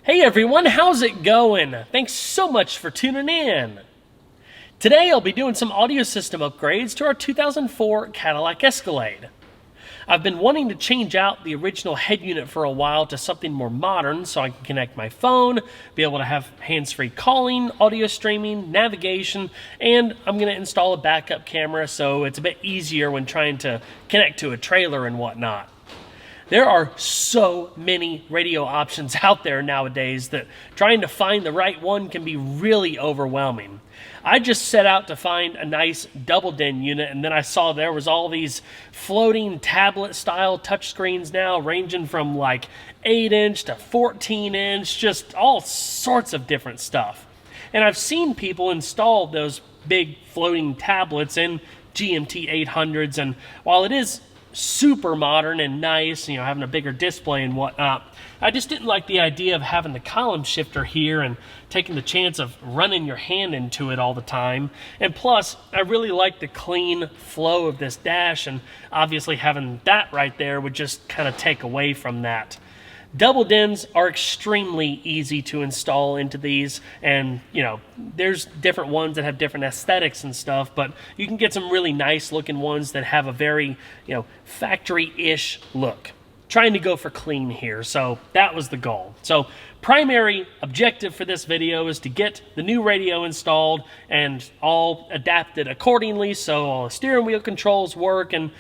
Hey everyone, how's it going? Thanks so much for tuning in. Today I'll be doing some audio system upgrades to our 2004 Cadillac Escalade. I've been wanting to change out the original head unit for a while to something more modern so I can connect my phone, be able to have hands-free calling, audio streaming, navigation, and I'm going to install a backup camera so it's a bit easier when trying to connect to a trailer and whatnot. There are so many radio options out there nowadays that trying to find the right one can be really overwhelming. I just set out to find a nice double din unit, and then I saw there was all these floating tablet style touchscreens now ranging from like 8-inch to 14-inch, just all sorts of different stuff. And I've seen people install those big floating tablets in GMT 800s, and while it is super modern and nice, having a bigger display and whatnot, I just didn't like the idea of having the column shifter here and taking the chance of running your hand into it all the time. And plus, I really like the clean flow of this dash, and obviously having that right there would just kind of take away from that. Double DINs are extremely easy to install into these, and there's different ones that have different aesthetics and stuff, but you can get some really nice looking ones that have a very factory-ish look. Trying to go for clean here, so that was the goal. So primary objective for this video is to get the new radio installed and all adapted accordingly so all the steering wheel controls work and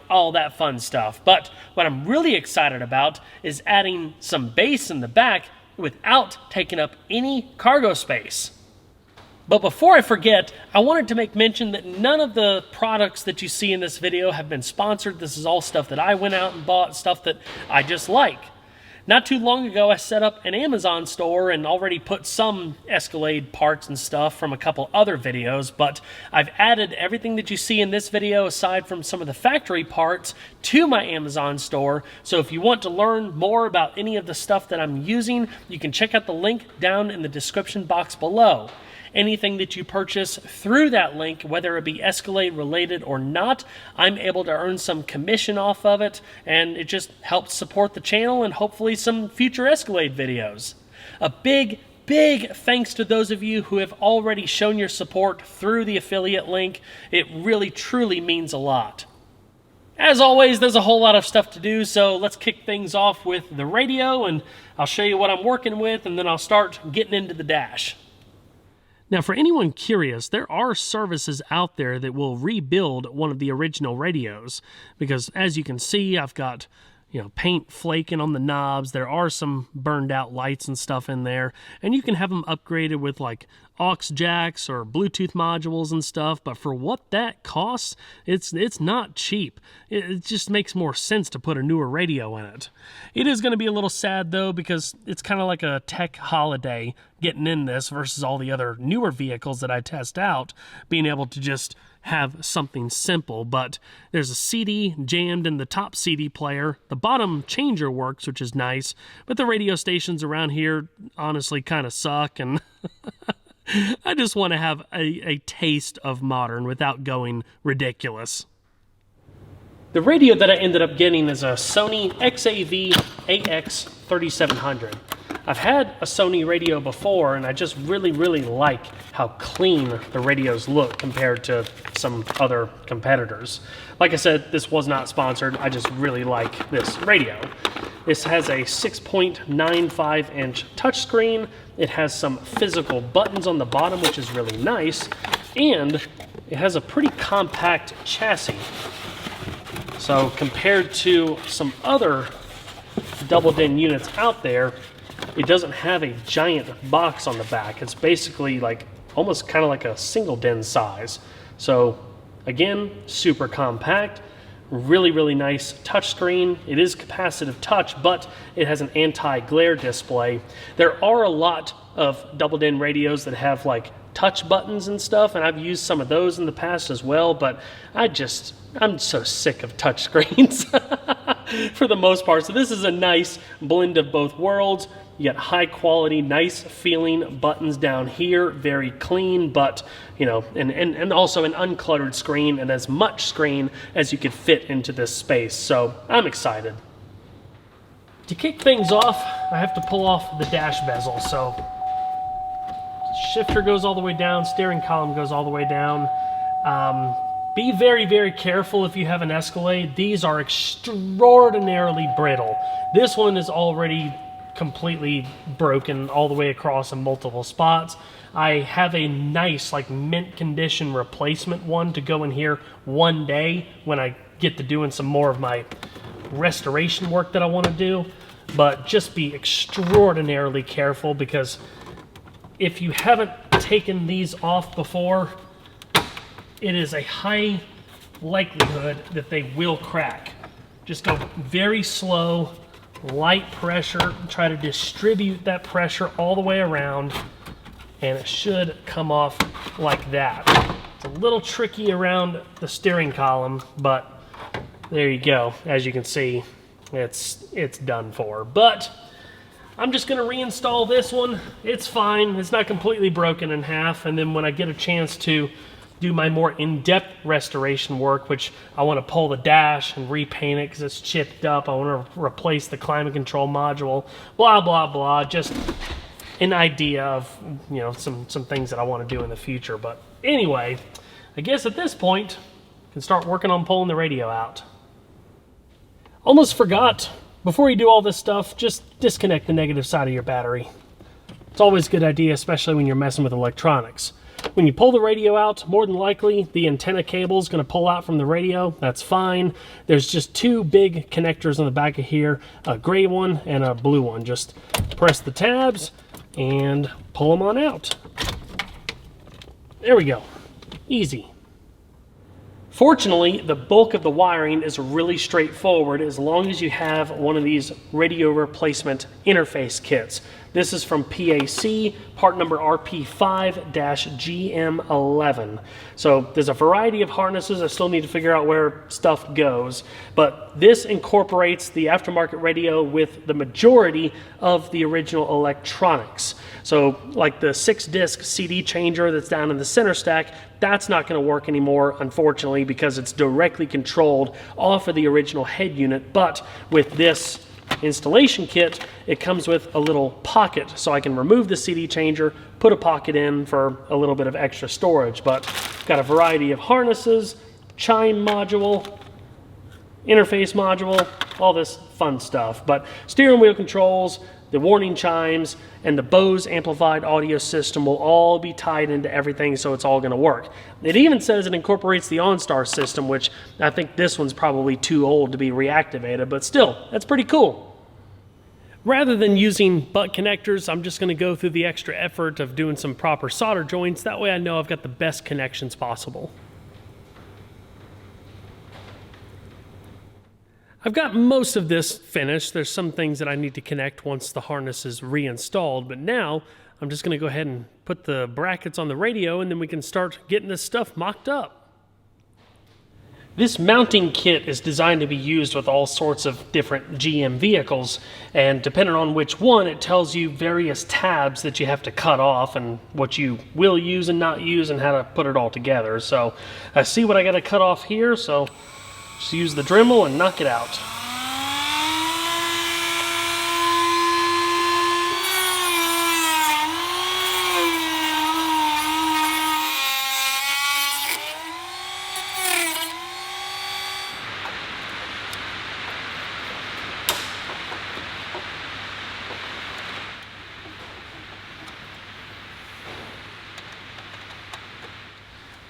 all that fun stuff. But what I'm really excited about is adding some bass in the back without taking up any cargo space. But before I forget, I wanted to make mention that none of the products that you see in this video have been sponsored. This is all stuff that I went out and bought, stuff that I just like. Not too long ago, I set up an Amazon store and already put some Escalade parts and stuff from a couple other videos, but I've added everything that you see in this video, aside from some of the factory parts, to my Amazon store. So if you want to learn more about any of the stuff that I'm using, you can check out the link down in the description box below. Anything that you purchase through that link, whether it be Escalade related or not, I'm able to earn some commission off of it, and it just helps support the channel and hopefully some future Escalade videos. A big thanks to those of you who have already shown your support through the affiliate link. It really truly means a lot. As always, there's a whole lot of stuff to do, so let's kick things off with the radio, and I'll show you what I'm working with, and then I'll start getting into the dash. Now, for anyone curious, there are services out there that will rebuild one of the original radios, because as you can see, I've got paint flaking on the knobs. There are some burned out lights and stuff in there, and you can have them upgraded with like aux jacks or Bluetooth modules and stuff, but for what that costs, it's not cheap. It just makes more sense to put a newer radio in it. It is going to be a little sad though, because it's kind of like a tech holiday getting in this versus all the other newer vehicles that I test out, being able to just have something simple. But there's a CD jammed in the top CD player. The bottom changer works, which is nice, but the radio stations around here honestly kind of suck, and I just want to have a taste of modern without going ridiculous. The radio that I ended up getting is a Sony XAV AX3700. I've had a Sony radio before, and I just really like how clean the radios look compared to some other competitors. Like I said, this was not sponsored. I just really like this radio. This has a 6.95-inch touchscreen. It has some physical buttons on the bottom, which is really nice, and it has a pretty compact chassis. So compared to some other double din units out there, it doesn't have a giant box on the back. It's basically like almost kind of like a single din size. So again, super compact, really nice touchscreen. It is capacitive touch, but it has an anti-glare display. There are a lot of double din radios that have like touch buttons and stuff, and I've used some of those in the past as well, but I'm so sick of touch screens for the most part. So this is a nice blend of both worlds. You got high quality, nice feeling buttons down here, very clean, but and also an uncluttered screen and as much screen as you could fit into this space. So I'm excited. To kick things off, I have to pull off the dash bezel, so shifter goes all the way down, steering column goes all the way down. Be very, very careful if you have an Escalade. These are extraordinarily brittle. This one is already completely broken all the way across in multiple spots. I have a nice, like, mint condition replacement one to go in here one day when I get to doing some more of my restoration work that I want to do. But just be extraordinarily careful, because if you haven't taken these off before, it is a high likelihood that they will crack. Just go very slow, light pressure, try to distribute that pressure all the way around, and it should come off like that. It's a little tricky around the steering column, but there you go. As you can see, it's done for. But I'm just going to reinstall this one. It's fine. It's not completely broken in half. And then when I get a chance to do my more in-depth restoration work, which I want to pull the dash and repaint it because it's chipped up. I want to replace the climate control module, blah, blah, blah. Just an idea of, you know, some things that I want to do in the future. But anyway, I guess at this point, I can start working on pulling the radio out. Almost forgot, before you do all this stuff, just disconnect the negative side of your battery. It's always a good idea, especially when you're messing with electronics. When you pull the radio out, more than likely the antenna cable is going to pull out from the radio. That's fine. There's just two big connectors on the back of here, a gray one and a blue one. Just press the tabs and pull them on out. There we go. Easy. Fortunately, the bulk of the wiring is really straightforward as long as you have one of these radio replacement interface kits. This is from PAC, part number RP5-GM11. So there's a variety of harnesses. I still need to figure out where stuff goes. But this incorporates the aftermarket radio with the majority of the original electronics. So like the 6-disc CD changer that's down in the center stack, that's not going to work anymore, unfortunately, because it's directly controlled off of the original head unit. But with this installation kit, it comes with a little pocket, so I can remove the CD changer, put a pocket in for a little bit of extra storage. But got a variety of harnesses, chime module, interface module, all this fun stuff. But steering wheel controls, the warning chimes, and the Bose amplified audio system will all be tied into everything, so it's all going to work. It even says it incorporates the OnStar system, which I think this one's probably too old to be reactivated, but still, that's pretty cool. Rather than using butt connectors, I'm just going to go through the extra effort of doing some proper solder joints. That way I know I've got the best connections possible. I've got most of this finished. There's some things that I need to connect once the harness is reinstalled, but now I'm just going to go ahead and put the brackets on the radio, and then we can start getting this stuff mocked up. This mounting kit is designed to be used with all sorts of different GM vehicles, and depending on which one, it tells you various tabs that you have to cut off and what you will use and not use and how to put it all together. So I see what I got to cut off here, so just use the Dremel and knock it out.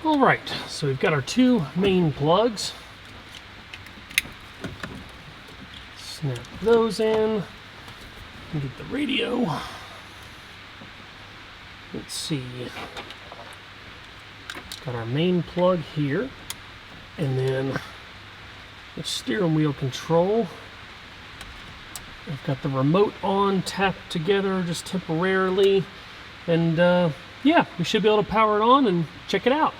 All right, so we've got our two main plugs. Snap those in and get the radio. Let's see. Got our main plug here, and then the steering wheel control. I've got the remote on, tapped together just temporarily, and yeah, we should be able to power it on and check it out.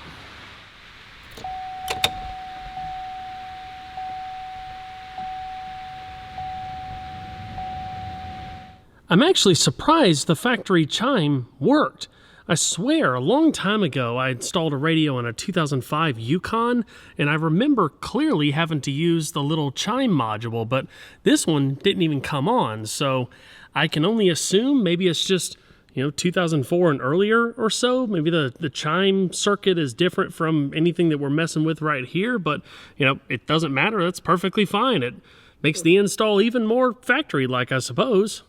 I'm actually surprised the factory chime worked. I swear, a long time ago, I installed a radio on a 2005 Yukon, and I remember clearly having to use the little chime module, but this one didn't even come on, so I can only assume maybe it's just, 2004 and earlier or so. Maybe the chime circuit is different from anything that we're messing with right here, but, it doesn't matter. That's perfectly fine. It makes the install even more factory-like, I suppose.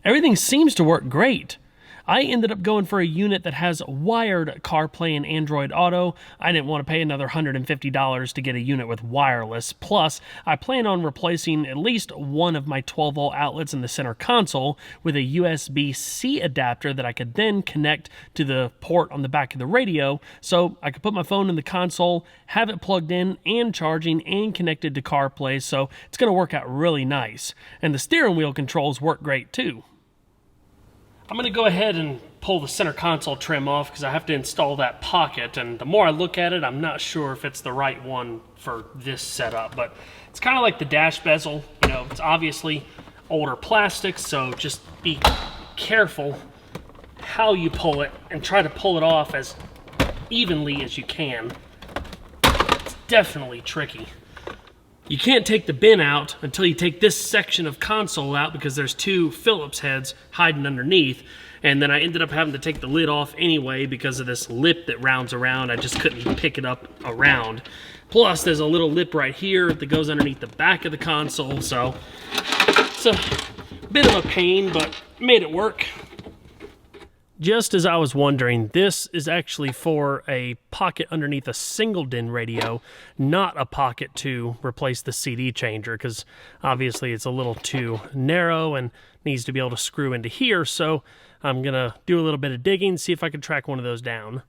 Everything seems to work great. I ended up going for a unit that has wired CarPlay and Android Auto. I didn't want to pay another $150 to get a unit with wireless. Plus, I plan on replacing at least one of my 12-volt outlets in the center console with a USB-C adapter that I could then connect to the port on the back of the radio, so I could put my phone in the console, have it plugged in and charging and connected to CarPlay, so it's going to work out really nice. And the steering wheel controls work great too. I'm going to go ahead and pull the center console trim off because I have to install that pocket, and the more I look at it, I'm not sure if it's the right one for this setup, but it's kind of like the dash bezel. It's obviously older plastic, so just be careful how you pull it and try to pull it off as evenly as you can. It's definitely tricky. You can't take the bin out until you take this section of console out because there's two Phillips heads hiding underneath, and then I ended up having to take the lid off anyway because of this lip that rounds around. I just couldn't pick it up around. Plus, there's a little lip right here that goes underneath the back of the console, so it's a bit of a pain, but made it work. Just as I was wondering, this is actually for a pocket underneath a single DIN radio, not a pocket to replace the CD changer, because obviously it's a little too narrow and needs to be able to screw into here, so I'm going to do a little bit of digging, see if I can track one of those down.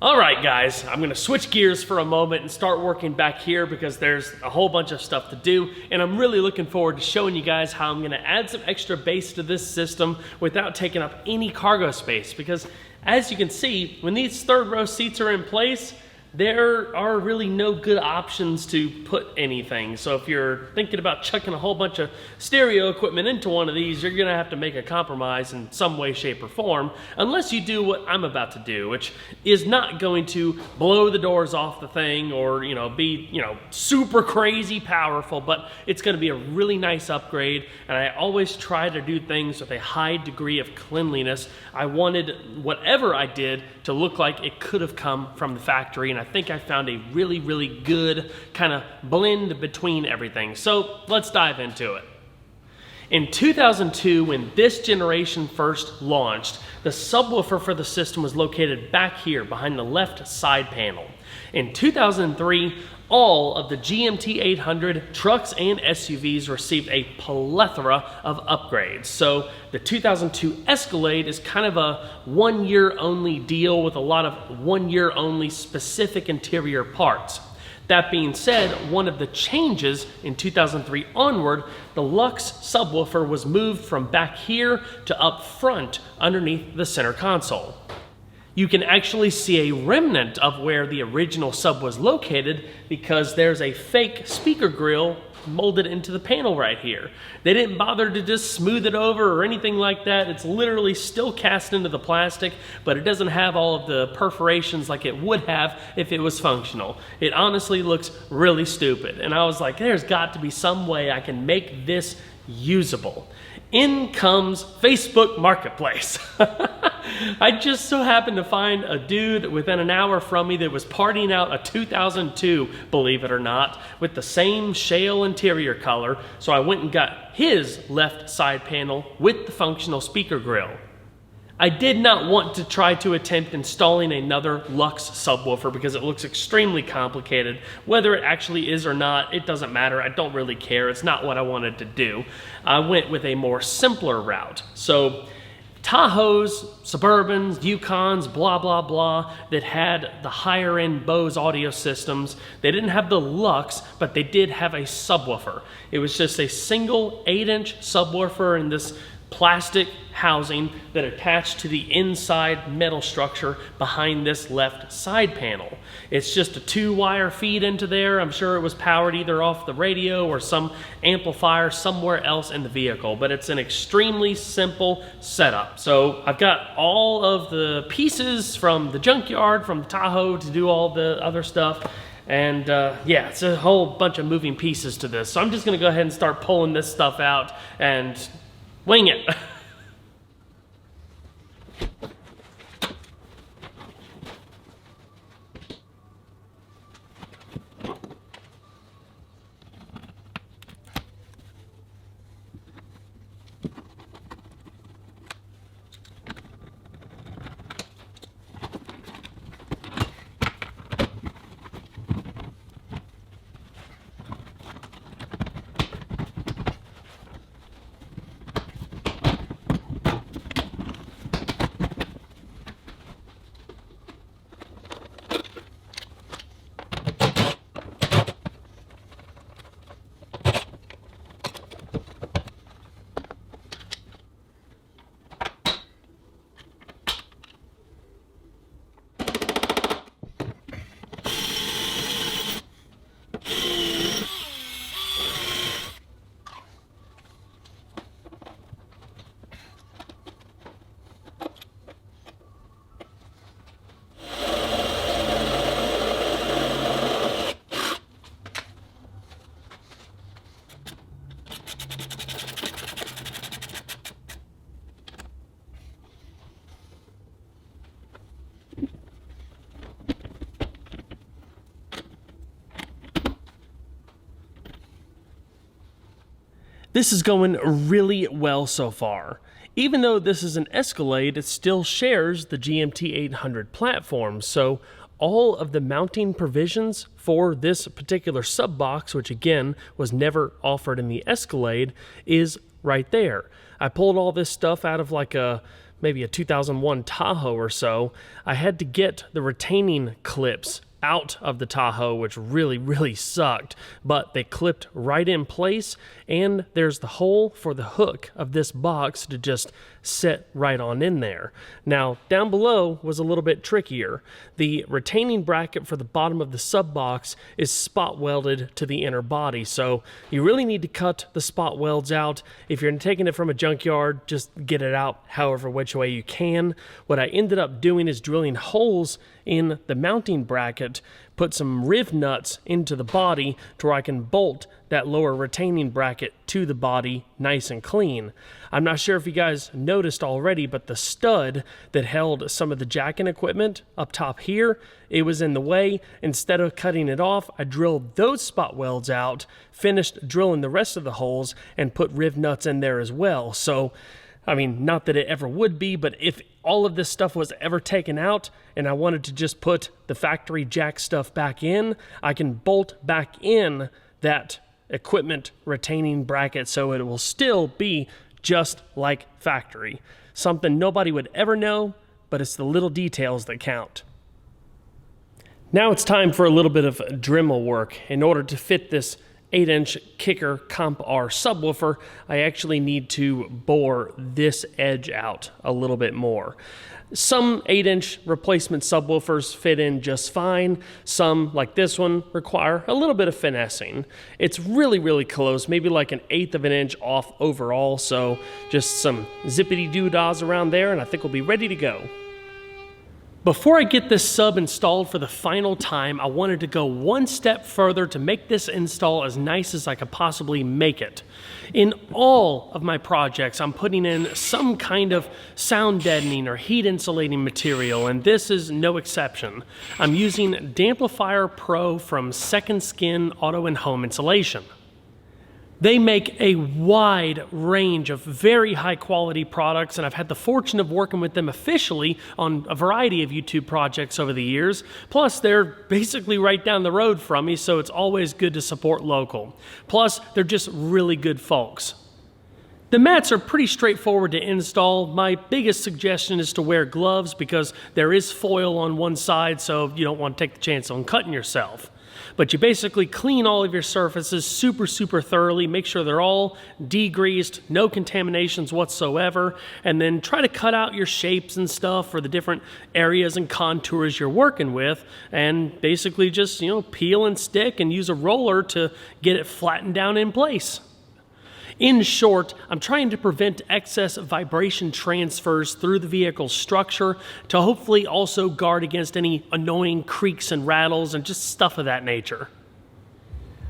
Alright guys, I'm going to switch gears for a moment and start working back here because there's a whole bunch of stuff to do, and I'm really looking forward to showing you guys how I'm going to add some extra bass to this system without taking up any cargo space, because as you can see, when these third row seats are in place, there are really no good options to put anything. So if you're thinking about chucking a whole bunch of stereo equipment into one of these, you're going to have to make a compromise in some way, shape, or form, unless you do what I'm about to do, which is not going to blow the doors off the thing or, be, super crazy powerful, but it's going to be a really nice upgrade, and I always try to do things with a high degree of cleanliness. I wanted whatever I did to look like it could have come from the factory, and I think I found a really, really good kind of blend between everything. So let's dive into it. In 2002, when this generation first launched, the subwoofer for the system was located back here behind the left side panel. In 2003, all of the GMT 800 trucks and SUVs received a plethora of upgrades. So the 2002 Escalade is kind of a one-year only deal with a lot of one-year only specific interior parts. That being said, one of the changes in 2003 onward, the Lux subwoofer was moved from back here to up front underneath the center console. You can actually see a remnant of where the original sub was located because there's a fake speaker grill molded into the panel right here. They didn't bother to just smooth it over or anything like that. It's literally still cast into the plastic, but it doesn't have all of the perforations like it would have if it was functional. It honestly looks really stupid, and I was like, there's got to be some way I can make this usable. In comes Facebook Marketplace. I just so happened to find a dude within an hour from me that was partying out a 2002, believe it or not, with the same shale interior color, so I went and got his left side panel with the functional speaker grill. I did not want to try to attempt installing another Lux subwoofer because it looks extremely complicated. Whether it actually is or not, it doesn't matter. I don't really care. It's not what I wanted to do. I went with a more simpler route. So Tahoes, Suburbans, Yukons, blah, blah, blah, that had the higher end Bose audio systems. They didn't have the Lux, but they did have a subwoofer. It was just a single 8-inch subwoofer in this plastic housing that attached to the inside metal structure behind this left side panel. It's just a 2-wire feed into there. I'm sure it was powered either off the radio or some amplifier somewhere else in the vehicle, but it's an extremely simple setup. So I've got all of the pieces from the junkyard, from the Tahoe, to do all the other stuff. And yeah, it's a whole bunch of moving pieces to this. So I'm just gonna go ahead and start pulling this stuff out and wing it. This is going really well so far. Even though this is an Escalade, it still shares the GMT 800 platform, so all of the mounting provisions for this particular sub box, which again was never offered in the Escalade, is right there. I pulled all this stuff out of like maybe a 2001 Tahoe or so. I had to get the retaining clips out of the Tahoe, which really sucked, but they clipped right in place, and there's the hole for the hook of this box to just sit right on in there. Now, down below was a little bit trickier. The retaining bracket for the bottom of the sub box is spot welded to the inner body, so you really need to cut the spot welds out. If you're taking it from a junkyard, just get it out however which way you can. What I ended up doing is drilling holes in the mounting bracket, put some riv nuts into the body to where I can bolt that lower retaining bracket to the body nice and clean. I'm not sure if you guys noticed already, but the stud that held some of the jacking equipment up top here, it was in the way. Instead of cutting it off, I drilled those spot welds out, finished drilling the rest of the holes, and put riv nuts in there as well. So I mean, not that it ever would be, but if all of this stuff was ever taken out and I wanted to just put the factory jack stuff back in, I can bolt back in that equipment retaining bracket so it will still be just like factory. Something nobody would ever know, but it's the little details that count. Now it's time for a little bit of Dremel work. In order to fit this 8-inch Kicker Comp R subwoofer, I actually need to bore this edge out a little bit more. Some 8-inch replacement subwoofers fit in just fine. Some, like this one, require a little bit of finessing. It's really close, maybe like 1/8 of an inch off overall, so just some zippity-doo-dahs around there, and I think we'll be ready to go. Before I get this sub installed for the final time, I wanted to go one step further to make this install as nice as I could possibly make it. In all of my projects, I'm putting in some kind of sound deadening or heat insulating material, and this is no exception. I'm using Damplifier Pro from Second Skin Auto and Home Insulation. They make a wide range of very high quality products, and I've had the fortune of working with them officially on a variety of YouTube projects over the years. Plus, they're basically right down the road from me, so it's always good to support local. Plus, they're just really good folks. The mats are pretty straightforward to install. My biggest suggestion is to wear gloves because there is foil on one side, so you don't want to take the chance on cutting yourself. But you basically clean all of your surfaces super thoroughly, make sure they're all degreased, no contaminations whatsoever, and then try to cut out your shapes and stuff for the different areas and contours you're working with, and basically just, peel and stick and use a roller to get it flattened down in place. In short, I'm trying to prevent excess vibration transfers through the vehicle's structure to hopefully also guard against any annoying creaks and rattles and just stuff of that nature.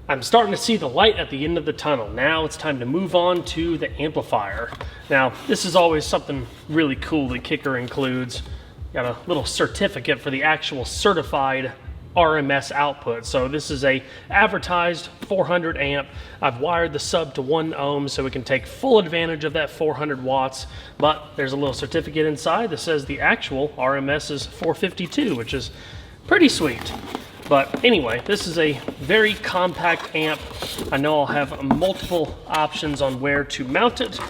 I'm starting to see the light at the end of the tunnel. Now it's time to move on to the amplifier. Now, this is always something really cool that Kicker includes. Got a little certificate for the actual certified RMS output. So this is a advertised 400 amp. I've wired the sub to 1 ohm so we can take full advantage of that 400 watts, but there's a little certificate inside that says the actual RMS is 452, which is pretty sweet. But anyway, this is a very compact amp. I know I'll have multiple options on where to mount it.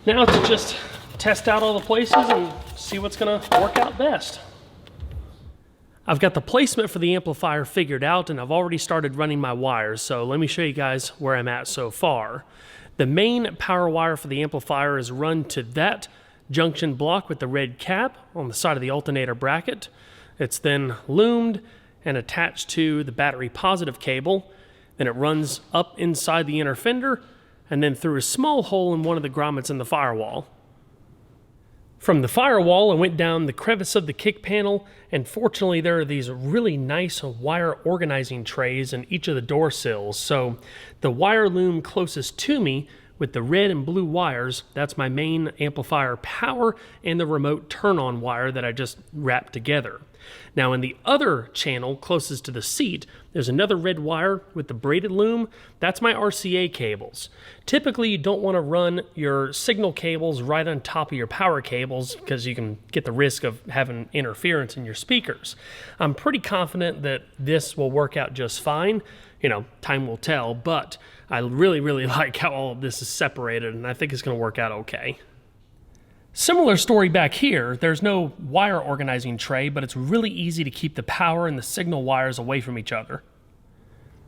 Now to just test out all the places and see what's gonna work out best. I've got the placement for the amplifier figured out, and I've already started running my wires, so let me show you guys where I'm at so far. The main power wire for the amplifier is run to that junction block with the red cap on the side of the alternator bracket. It's then loomed and attached to the battery positive cable. Then it runs up inside the inner fender and then through a small hole in one of the grommets in the firewall. From the firewall, I went down the crevice of the kick panel, and fortunately there are these really nice wire organizing trays in each of the door sills. So the wire loom closest to me with the red and blue wires, that's my main amplifier power and the remote turn-on wire that I just wrapped together. Now in the other channel closest to the seat, there's another red wire with the braided loom. That's my RCA cables. Typically you don't want to run your signal cables right on top of your power cables because you can get the risk of having interference in your speakers. I'm pretty confident that this will work out just fine. Time will tell, but I really like how all of this is separated, and I think it's going to work out okay. Similar story back here. There's no wire organizing tray, but it's really easy to keep the power and the signal wires away from each other.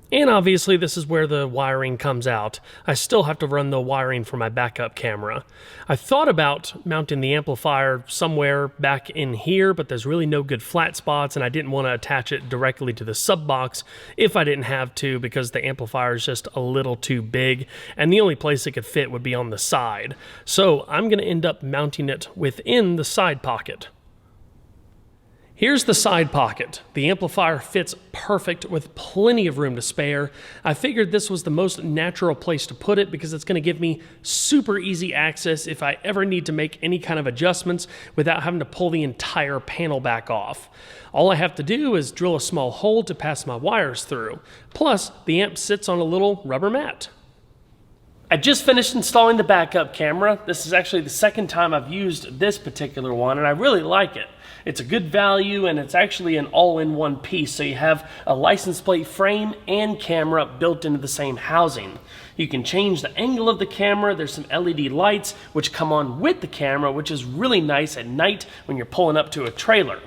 And obviously this is where the wiring comes out. I still have to run the wiring for my backup camera. I thought about mounting the amplifier somewhere back in here, but there's really no good flat spots, and I didn't want to attach it directly to the sub box if I didn't have to, because the amplifier is just a little too big, and the only place it could fit would be on the side. So I'm going to end up mounting it within the side pocket. Here's the side pocket. The amplifier fits perfect with plenty of room to spare. I figured this was the most natural place to put it because it's going to give me super easy access if I ever need to make any kind of adjustments without having to pull the entire panel back off. All I have to do is drill a small hole to pass my wires through. Plus, the amp sits on a little rubber mat. I just finished installing the backup camera. This is actually the second time I've used this particular one, and I really like it. It's a good value, and it's actually an all-in-one piece, so you have a license plate frame and camera built into the same housing. You can change the angle of the camera. There's some LED lights which come on with the camera, which is really nice at night when you're pulling up to a trailer.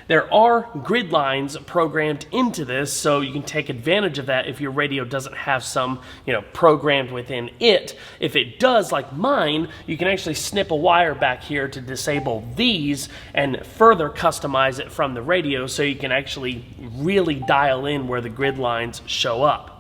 There are grid lines programmed into this, so you can take advantage of that if your radio doesn't have some, programmed within it. If it does, like mine, you can actually snip a wire back here to disable these and further customize it from the radio so you can actually really dial in where the grid lines show up.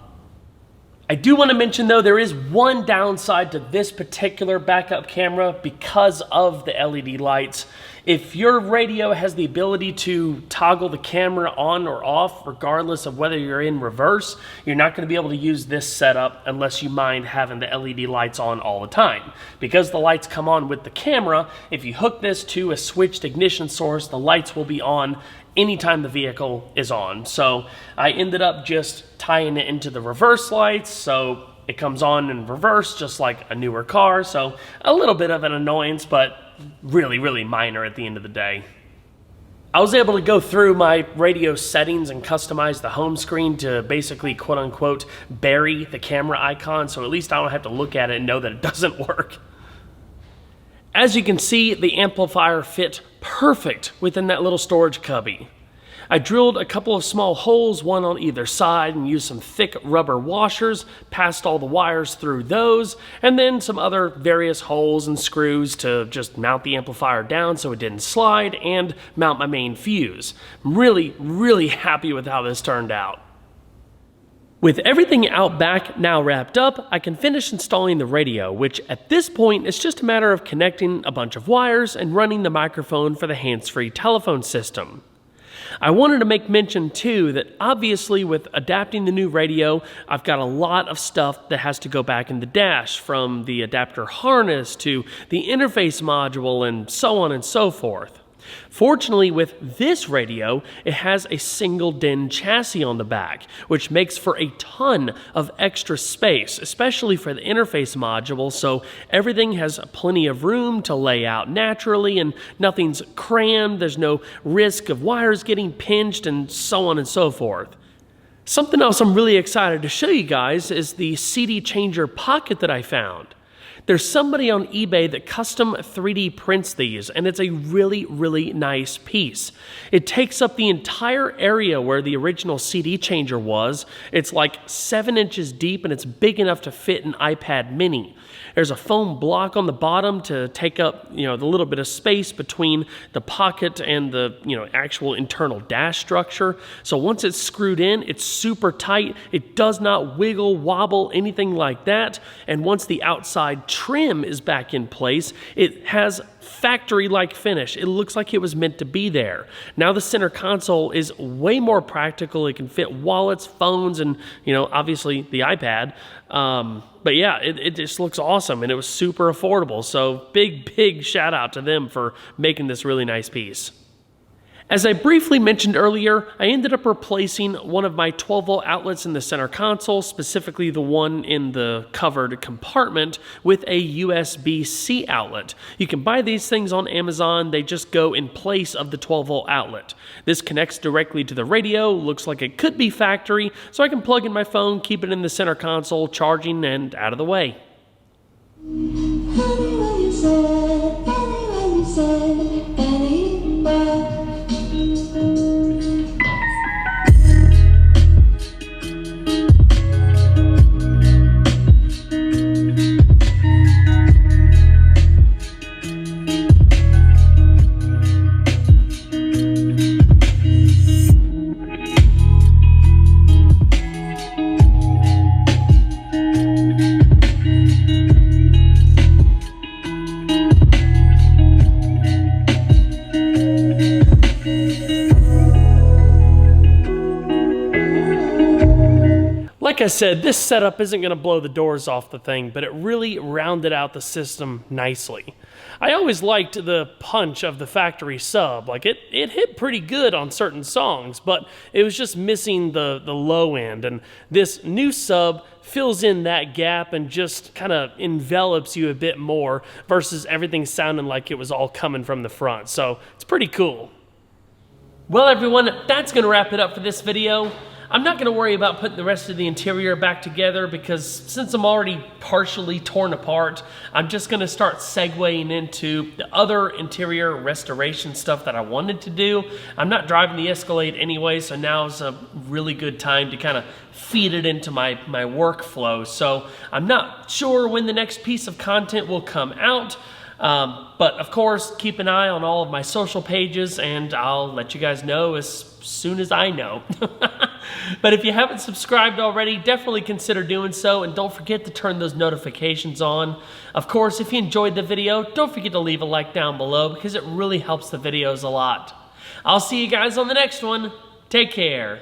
I do want to mention though, there is one downside to this particular backup camera because of the LED lights. If your radio has the ability to toggle the camera on or off, regardless of whether you're in reverse, you're not going to be able to use this setup unless you mind having the LED lights on all the time. Because the lights come on with the camera, if you hook this to a switched ignition source, the lights will be on anytime the vehicle is on. So I ended up just tying it into the reverse lights, so it comes on in reverse just like a newer car. So a little bit of an annoyance, but really minor at the end of the day. I was able to go through my radio settings and customize the home screen to basically quote unquote bury the camera icon, so at least I don't have to look at it and know that it doesn't work. As you can see, the amplifier fit perfect within that little storage cubby. I drilled a couple of small holes, one on either side, and used some thick rubber washers, passed all the wires through those, and then some other various holes and screws to just mount the amplifier down so it didn't slide and mount my main fuse. I'm really happy with how this turned out. With everything out back now wrapped up, I can finish installing the radio, which at this point is just a matter of connecting a bunch of wires and running the microphone for the hands-free telephone system. I wanted to make mention too that obviously with adapting the new radio, I've got a lot of stuff that has to go back in the dash, from the adapter harness to the interface module and so on and so forth. Fortunately, with this radio, it has a single DIN chassis on the back, which makes for a ton of extra space, especially for the interface module, so everything has plenty of room to lay out naturally and nothing's crammed, there's no risk of wires getting pinched, and so on and so forth. Something else I'm really excited to show you guys is the CD changer pocket that I found. There's somebody on eBay that custom 3D prints these, and it's a really nice piece. It takes up the entire area where the original CD changer was. It's like 7 inches deep, and it's big enough to fit an iPad mini. There's a foam block on the bottom to take up, the little bit of space between the pocket and the, actual internal dash structure. So once it's screwed in, it's super tight. It does not wiggle, wobble, anything like that. And once the outside trim is back in place, it has factory-like finish. It looks like it was meant to be there. Now the center console is way more practical. It can fit wallets, phones, and obviously the iPad. But yeah, it just looks awesome, and it was super affordable. So big shout out to them for making this really nice piece. As I briefly mentioned earlier, I ended up replacing one of my 12-volt outlets in the center console, specifically the one in the covered compartment, with a USB-C outlet. You can buy these things on Amazon. They just go in place of the 12-volt outlet. This connects directly to the radio, looks like it could be factory, so I can plug in my phone, keep it in the center console, charging, and out of the way. Like I said, this setup isn't going to blow the doors off the thing, but it really rounded out the system nicely. I always liked the punch of the factory sub. Like it hit pretty good on certain songs, but it was just missing the low end. And this new sub fills in that gap and just kind of envelops you a bit more versus everything sounding like it was all coming from the front. So it's pretty cool. Well, everyone, that's going to wrap it up for this video. I'm not going to worry about putting the rest of the interior back together because since I'm already partially torn apart, I'm just going to start segueing into the other interior restoration stuff that I wanted to do. I'm not driving the Escalade anyway, so now is a really good time to kind of feed it into my workflow. So I'm not sure when the next piece of content will come out. But of course, keep an eye on all of my social pages and I'll let you guys know as soon as I know. But if you haven't subscribed already, definitely consider doing so, and don't forget to turn those notifications on. Of course, if you enjoyed the video, don't forget to leave a like down below because it really helps the videos a lot. I'll see you guys on the next one. Take care.